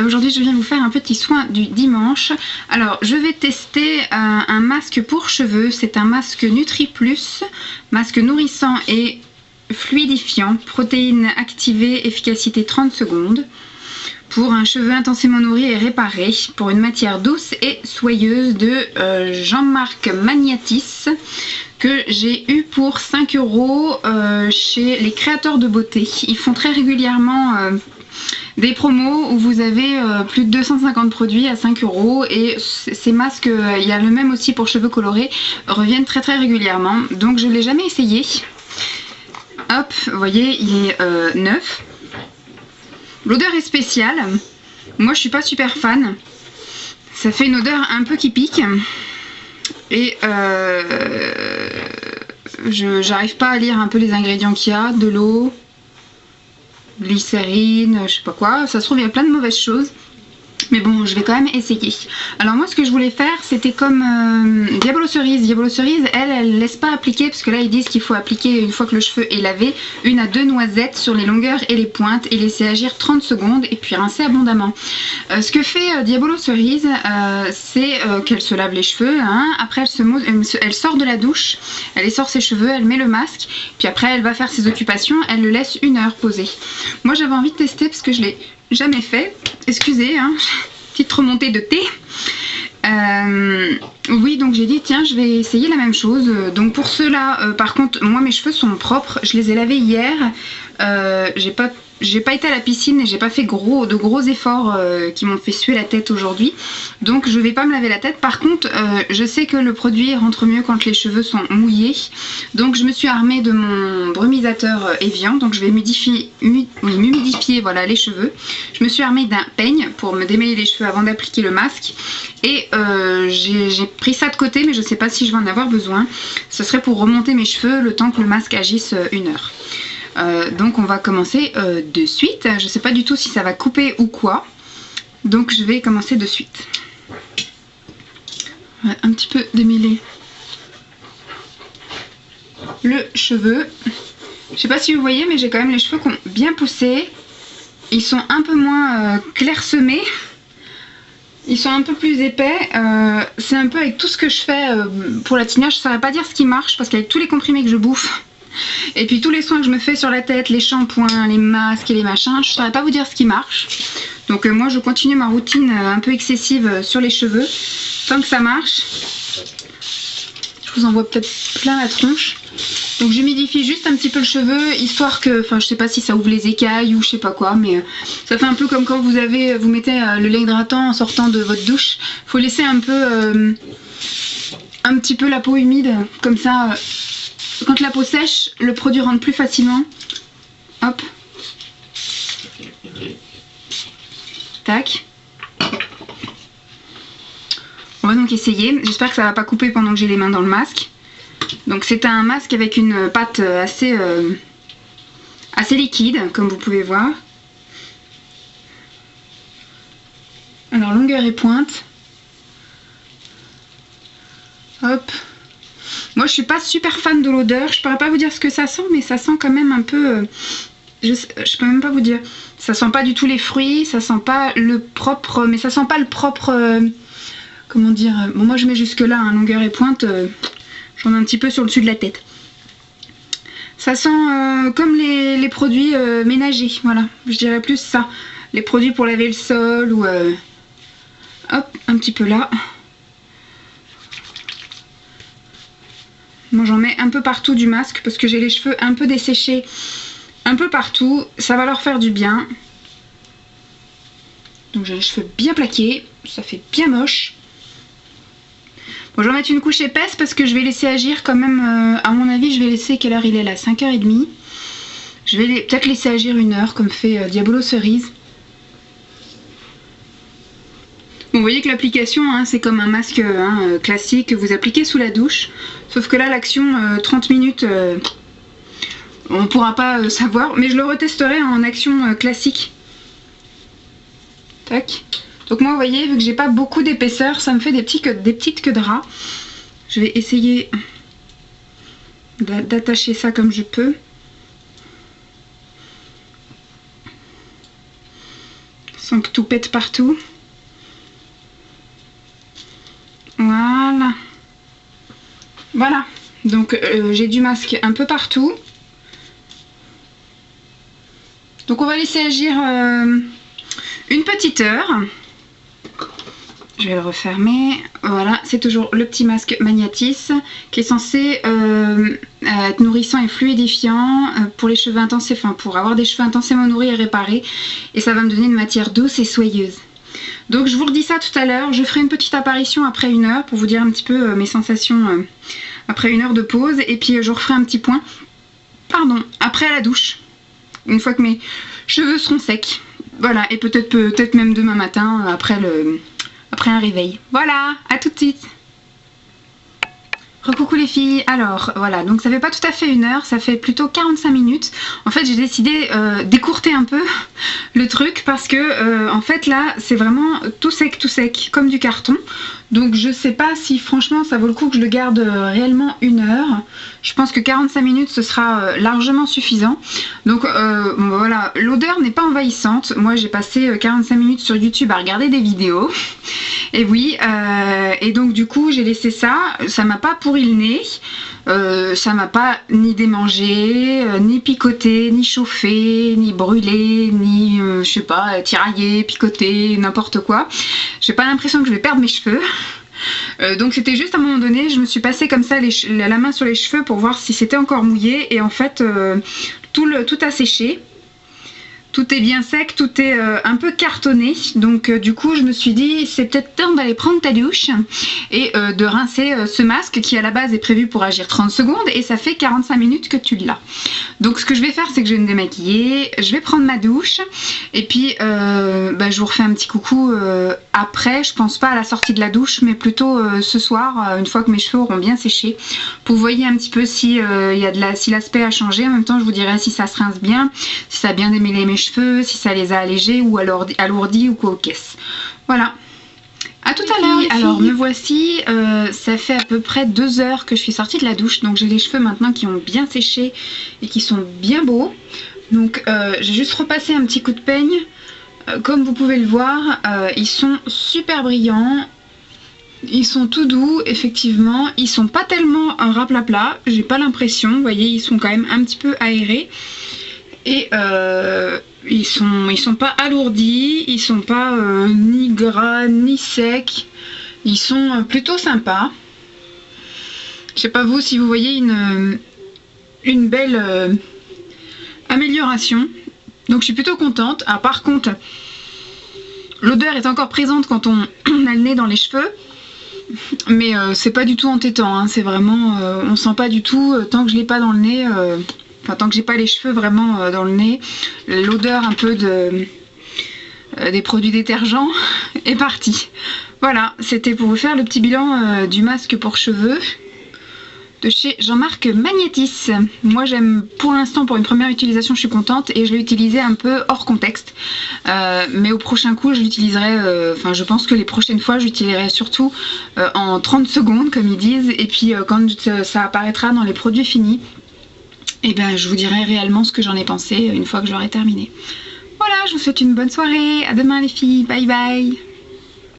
Aujourd'hui je viens vous faire un petit soin du dimanche. Alors je vais tester un masque pour cheveux. C'est un masque Nutri Plus, masque nourrissant et fluidifiant, protéines activées, efficacité 30 secondes. Pour un cheveu intensément nourri et réparé, pour une matière douce et soyeuse de Jean-Marc Magnatis, que j'ai eu pour 5 € chez les créateurs de beauté. Ils font très régulièrement des promos où vous avez plus de 250 produits à 5 € et ces masques, il y a le même aussi pour cheveux colorés, reviennent très régulièrement. Donc je ne l'ai jamais essayé. Hop, vous voyez, il est neuf. L'odeur est spéciale. Moi je suis pas super fan. Ça fait une odeur un peu qui pique. Et j'arrive pas à lire un peu les ingrédients qu'il y a. De l'eau, glycérine, je sais pas quoi. Ça se trouve il y a plein de mauvaises choses. Mais bon, je vais quand même essayer. Alors moi ce que je voulais faire, c'était comme Diabolo Cerise. Diabolo Cerise, elle laisse pas appliquer, parce que là ils disent qu'il faut appliquer une fois que le cheveu est lavé, 1 à 2 noisettes sur les longueurs et les pointes et laisser agir 30 secondes et puis rincer abondamment. Ce que fait Diabolo Cerise, c'est qu'elle se lave les cheveux, hein. Après elle sort de la douche, elle essore ses cheveux, elle met le masque, puis après elle va faire ses occupations, elle le laisse 1 heure poser. Moi j'avais envie de tester parce que je l'ai jamais fait, excusez, hein, petite remontée de thé. Oui, donc j'ai dit tiens je vais essayer la même chose. Donc pour cela, par contre moi mes cheveux sont propres, je les ai lavés hier. J'ai pas été à la piscine et j'ai pas fait de gros efforts qui m'ont fait suer la tête aujourd'hui. Donc je vais pas me laver la tête. Par contre je sais que le produit rentre mieux quand les cheveux sont mouillés. Donc je me suis armée de mon brumisateur Evian. Donc je vais m'humidifier voilà, les cheveux. Je me suis armée d'un peigne pour me démêler les cheveux avant d'appliquer le masque. Et j'ai pris ça de côté, mais je sais pas si je vais en avoir besoin. Ce serait pour remonter mes cheveux le temps que le masque agisse 1 heure. Donc on va commencer de suite. Je sais pas du tout si ça va couper ou quoi, donc je vais commencer de suite. On va un petit peu démêler le cheveu. Je sais pas si vous voyez, mais j'ai quand même les cheveux qui ont bien poussé. Ils sont un peu moins clairsemés. Ils sont un peu plus épais. C'est un peu avec tout ce que je fais pour la tignasse. Je ne saurais pas dire ce qui marche, parce qu'avec tous les comprimés que je bouffe et puis tous les soins que je me fais sur la tête, les shampoings, les masques et les machins, je ne saurais pas vous dire ce qui marche. Donc moi je continue ma routine un peu excessive sur les cheveux tant que ça marche. Je vous envoie peut-être plein la tronche. Donc j'humidifie juste un petit peu le cheveu, histoire que, enfin je sais pas si ça ouvre les écailles ou je sais pas quoi, mais ça fait un peu comme quand vous mettez le lait hydratant en sortant de votre douche. Faut laisser un petit peu la peau humide, comme ça quand la peau sèche, le produit rentre plus facilement. Hop. Tac. On va donc essayer. J'espère que ça va pas couper pendant que j'ai les mains dans le masque. Donc c'est un masque avec une pâte assez liquide, comme vous pouvez voir. Alors longueur et pointe. Hop. Moi je suis pas super fan de l'odeur, je pourrais pas vous dire ce que ça sent, mais ça sent quand même un peu, je peux même pas vous dire, ça sent pas du tout les fruits, ça sent pas le propre, mais ça sent pas le propre, comment dire, bon moi je mets jusque là, hein, longueur et pointe, j'en mets un petit peu sur le dessus de la tête. Ça sent comme les produits ménagers, voilà, je dirais plus ça, les produits pour laver le sol ou, hop, un petit peu là. Moi j'en mets un peu partout du masque parce que j'ai les cheveux un peu desséchés un peu partout, ça va leur faire du bien. Donc j'ai les cheveux bien plaqués, ça fait bien moche. Bon je vais mettre une couche épaisse parce que je vais laisser agir quand même, à mon avis je vais laisser, quelle heure il est là, 5h30. Je vais peut-être laisser agir 1 heure comme fait Diabolo Cerise. Bon, vous voyez que l'application, hein, c'est comme un masque classique que vous appliquez sous la douche. Sauf que là, l'action 30 minutes, on ne pourra pas savoir. Mais je le retesterai en action classique. Tac. Donc moi, vous voyez, vu que j'ai pas beaucoup d'épaisseur, ça me fait des petites queues de rat. Je vais essayer d'attacher ça comme je peux. sans que tout pète partout. Voilà. Voilà. Donc j'ai du masque un peu partout. Donc on va laisser agir une petite heure. Je vais le refermer. Voilà, c'est toujours le petit masque Magnétis qui est censé être nourrissant et fluidifiant pour les cheveux intenses, enfin pour avoir des cheveux intensément nourris et réparés. Et ça va me donner une matière douce et soyeuse. Donc je vous redis ça tout à l'heure. Je ferai une petite apparition après 1 heure pour vous dire un petit peu mes sensations après 1 heure de pause. Et puis je referai un petit point, pardon, après la douche. Une fois que mes cheveux seront secs. Voilà, et peut-être même demain matin après un réveil. Voilà, à tout de suite. Recoucou les filles, alors voilà, donc ça fait pas tout à fait 1 heure, ça fait plutôt 45 minutes. En fait j'ai décidé d'écourter un peu le truc parce que en fait là c'est vraiment tout sec, comme du carton. Donc je sais pas si franchement ça vaut le coup que je le garde réellement 1 heure. Je pense que 45 minutes ce sera largement suffisant. Donc bon, voilà, l'odeur n'est pas envahissante. Moi j'ai passé 45 minutes sur YouTube à regarder des vidéos. Et oui, et donc du coup j'ai laissé ça, ça m'a pas pourri le nez, ça m'a pas ni démangé, ni picoté, ni chauffé, ni brûlé, ni je sais pas, tiraillé, picoté, n'importe quoi. J'ai pas l'impression que je vais perdre mes cheveux. Donc c'était juste à un moment donné, je me suis passé comme ça la main sur les cheveux pour voir si c'était encore mouillé et en fait tout a séché. Tout est bien sec, tout est un peu cartonné, donc du coup je me suis dit c'est peut-être temps d'aller prendre ta douche et de rincer ce masque qui à la base est prévu pour agir 30 secondes et ça fait 45 minutes que tu l'as. Donc ce que je vais faire c'est que je vais me démaquiller, je vais prendre ma douche et puis je vous refais un petit coucou après, je pense pas à la sortie de la douche mais plutôt ce soir une fois que mes cheveux auront bien séché pour vous voyez un petit peu si, si l'aspect a changé. En même temps je vous dirai si ça se rince bien, si ça a bien démêlé mes cheveux, si ça les a allégés ou alors alourdis ou quoi aux caisses. Voilà. À tout à l'heure. Alors me voici, ça fait à peu près 2 heures que je suis sortie de la douche, donc j'ai les cheveux maintenant qui ont bien séché et qui sont bien beaux. Donc j'ai juste repassé un petit coup de peigne. Comme vous pouvez le voir, ils sont super brillants. Ils sont tout doux, effectivement. Ils sont pas tellement un raplapla, j'ai pas l'impression. Vous voyez, ils sont quand même un petit peu aérés. Et ils sont pas alourdis, ils sont pas ni gras ni secs, ils sont plutôt sympas. Je sais pas vous si vous voyez une belle amélioration. Donc je suis plutôt contente. Ah, par contre, l'odeur est encore présente quand on a le nez dans les cheveux. Mais c'est pas du tout entêtant, hein. C'est vraiment, on sent pas du tout, tant que je l'ai pas dans le nez. Enfin, tant que j'ai pas les cheveux vraiment dans le nez, l'odeur un peu des produits détergents est partie. Voilà, c'était pour vous faire le petit bilan du masque pour cheveux de chez Jean-Marc Magnétis. Moi j'aime, pour l'instant, pour une première utilisation je suis contente et je l'ai utilisé un peu hors contexte. Mais au prochain coup je l'utiliserai, enfin je pense que les prochaines fois je l'utiliserai surtout en 30 secondes comme ils disent. Et puis quand ça apparaîtra dans les produits finis, et bien je vous dirai réellement ce que j'en ai pensé une fois que j'aurai terminé. Voilà, je vous souhaite une bonne soirée, à demain les filles, bye bye.